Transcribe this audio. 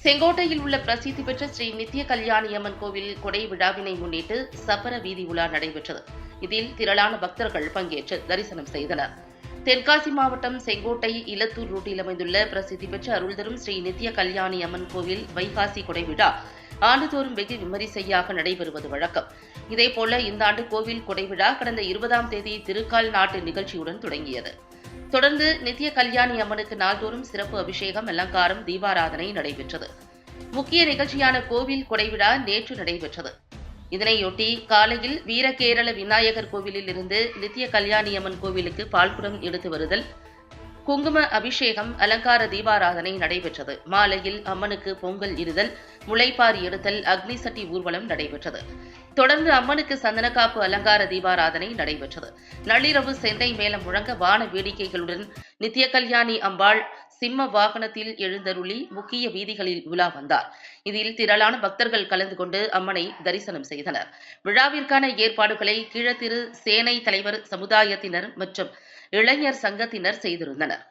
செங்கோட்டையில் உள்ள பிரசித்தி பெற்ற ஸ்ரீ நித்ய கல்யாணி அம்மன் கோவில் கொடை விழாவினை முன்னிட்டு சப்பர வீதி உலா நடைபெற்றது. இதில் திரளான பக்தர்கள் பங்கேற்று தரிசனம் செய்தனர். தென்காசி மாவட்டம் செங்கோட்டை இலத்தூர் ரூட்டில் அமைந்துள்ள பிரசித்தி பெற்ற அருள்தரும் ஸ்ரீ நித்ய கல்யாணி அம்மன் கோவில் வைகாசி கொடை விழா ஆண்டுதோறும் வெகு விமரிசையாக நடைபெறுவது வழக்கம். இதேபோல இந்த ஆண்டு கோவில் கொடை விழா கடந்த 20ஆம் தேதி திருக்கால் நாட்டு நிகழ்ச்சியுடன் தொடங்கியது. தொடர்ந்து நித்ய கல்யாணி அம்மனுக்கு நாள்தோறும் சிறப்பு அபிஷேகம், அலங்காரம், தீபாராதனை நடைபெற்றது. முக்கிய நிகழ்ச்சியான கோவில் கொடைவிழா நேற்று நடைபெற்றது. இதனையொட்டி காலையில் வீரகேரள விநாயகர் கோவிலில் இருந்து நித்ய கல்யாணி அம்மன் கோவிலுக்கு பால்குடம் எடுத்து வருதல், குங்கும அபிஷேகம், அலங்கார தீபாராதனை நடைபெற்றது. மாலையில் அம்மனுக்கு பொங்கல் இடுதல், முளைப்பாரி எடுத்தல், அக்னி சட்டி ஊர்வலம் நடைபெற்றது. தொடர்ந்து அம்மனுக்கு சந்தனக்காப்பு அலங்கார தீபாராதனை நடைபெற்றது. நள்ளிரவு செண்டை மேளம் முழங்க வான வேடிக்கைகளுடன் நித்ய கல்யாணி அம்பாள் சிம்ம வாகனத்தில் எழுந்தருளி முக்கிய வீதிகளில் உலா வந்தார். இதில் திரளான பக்தர்கள் கலந்து கொண்டு அம்மனை தரிசனம் செய்தனர். விழாவிற்கான ஏற்பாடுகளை கீழத்திரு சேனை தலைவர் சமுதாயத்தினர் மற்றும் இளைஞர் சங்கத்தினர் செய்திருந்தனர்.